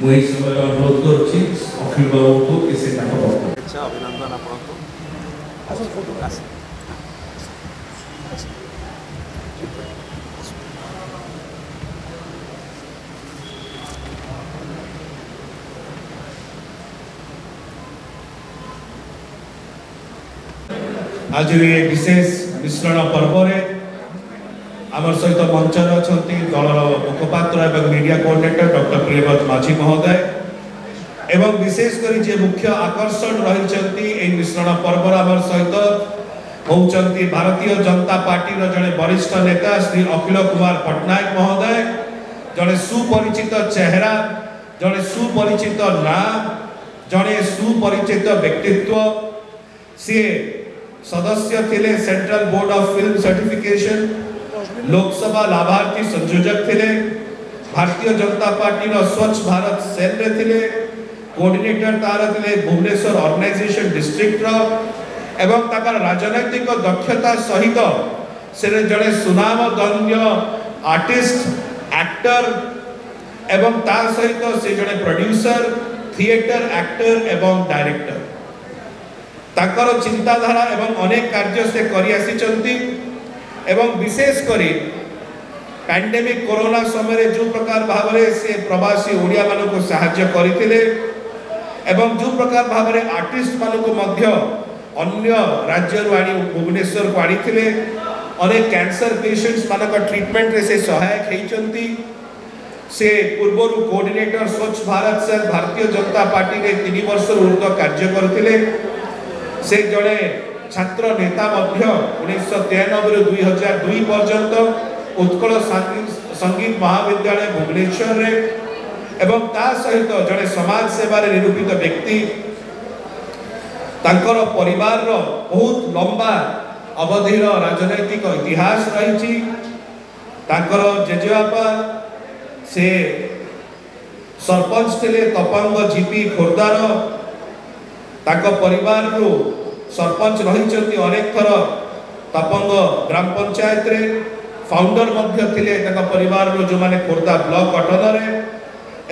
मुझे समय अनुरोध करुच्ची अखिल बाबू को किसी अभिनंदन आपको आज ये विशेष मिश्रण पर्व आमर सहित मंचर अच्छा दलर मुखपात्र एवं मीडिया कोऑर्डिनेटर डॉक्टर प्रियव्रत माझी महोदय एवं विशेषकर जे मुख्य आकर्षण रही मिश्रण पर्व आमर सहित होउचंती भारतीय जनता पार्टी जड़े वरिष्ठ नेता श्री अखिल कुमार पट्टनायक महोदय जड़े सुपरिचित चेहरा जड़े सुपरिचित नाम जड़े सुपरिचित व्यक्तित्व सी सदस्य थिले central board of film certification Lok Sabha लाभार्थी संयोजक थिले भारतीय जनता पार्टी स्वच्छ भारत सेल रे थिले कोऑर्डिनेटर तार थिले भुवनेश्वर ऑर्गेनाइजेशन डिस्ट्रिक्ट एवं ताकर राजनैतिक दक्षता सहित से जड़े सुनाम धन्य आर्टिस्ट एक्टर एवं ता सहित से जड़े प्रोड्यूसर थिएटर एक्टर एवं डायरेक्टर ताकर चिंताधारा एवं अनेक कार्य से करि आसी एवं विशेष करी पैंडेमिक कोरोना समय जो प्रकार भाव से प्रवासी ओडिया मान को साहाय्य करथिले एवं जो प्रकार भाव आर्टिस्ट मान को मध्य अन्य राज्य आनी भुवनेश्वर को आनी अनेक कैंसर पेशेंट्स मान ट्रीटमेंट रे से सहायक होती से पूर्वर कोऑर्डिनेटर स्वच्छ भारत से भारतीय जनता पार्टी ने 3 वर्ष ऊर्ध्व कार्य करथिले से जड़े छात्र नेता 1993 ରୁ 2002 पर्यंत उत्कल संगीत महाविद्यालय भुवनेश्वर रे एवं ता सहित जड़े समाज सेवा निरूपित व्यक्ति तांकर परिवार रो बहुत लंबा अवधिर राजनैतिक इतिहास रही तांकर जेजेबापा से सरपंच थे तपंग जीपी खोर्धार ताको परिवार रो सरपंच रही अनेक थर तपंग ग्राम पंचायत रे फाउंडर मध्य थिले ताको परिवार रो जो माने खोर्धा ब्लॉक गठन रे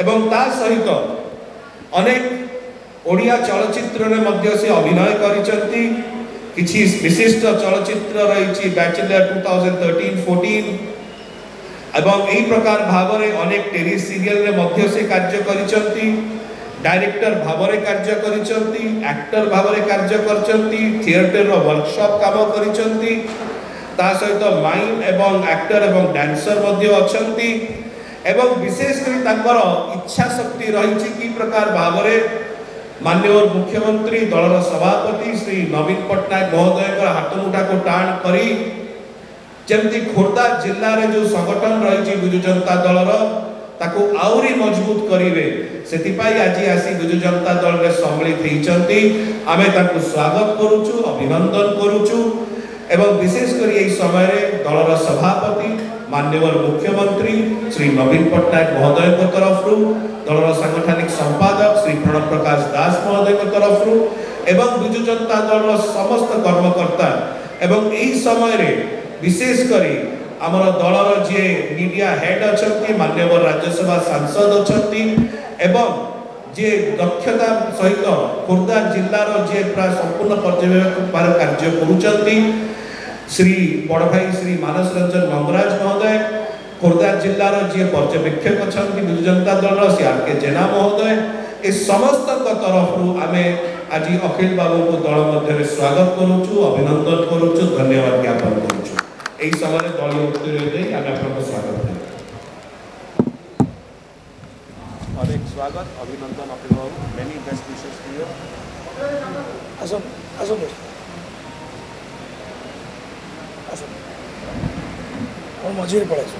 एवं ता सहित अनेक ओडिया चलचित्र रे मध्य से अभिनय करिसंती किछि विशिष्ट चलचित्र रही बैचलर 2013-14 एवं यही प्रकार भाव रे अनेक टेली सीरियल रे मध्य से कार्य करिसंती डायरेक्टर भावरे कार्य करिसंती एक्टर भावरे कार्य करचंती थिएटर रो वर्कशॉप काम करिसंती ता सहित माइम एवं एक्टर एवं डांसर मध्य अछंती एवं विशेष करी तांकर इच्छा शक्ति रही कि प्रकार भावरे माननीय मुख्यमंत्री दलर सभापति श्री नवीन पट्टनायक महोदय हाथ मुठा को टाण करी जमती खोर्धा जिल्ला रे जो संगठन रही विजु जनता दलर ताको आउरी मजबूत करिवे सेतिपाई आज आसी विजु जनता दल रे सम्मिलित होइचंती आमे ताको स्वागत करूछु अभिनंदन करूछु एवं विशेष करी एई समय रे दलर सभापति माननीय मुख्यमंत्री श्री नवीन पट्टनायक महोदय को तरफ रु दलर सांगठनिक संपादक श्री प्रणव प्रकाश दास महोदय को तरफ रु एवं विजु जनता दल समस्त कर्मकर्ता एवं एई समय रे विशेष करी आमर दलर जे मीडिया हेड अच्छा माननीय राज्यसभा सांसद अच्छा एवं जे दक्षता सहित खोर्धा जिलार जे प्राय संपूर्ण पर्यवेक्षक कार्य करुचंती श्री बड़ भाई श्री मानस रंजन मंगराज महोदय खोर्धा जिलार जे पर्यवेक्षक अच्छा विजु जनता दल सी आर के जेना महोदय ए समस्त तरफ आमे आज अखिल बाबू को दल मध्य स्वागत करुचु अभिनंदन करुचु धन्यवाद ज्ञापन करुचु এই সময়ে দলীয় উত্তরে আমি আপনাকে স্বাগত করি অনেক স্বাগত অভিনন্দন আপনাদের many best wishes to you আসুন আসুন আসুন মজুরি পড়াইছো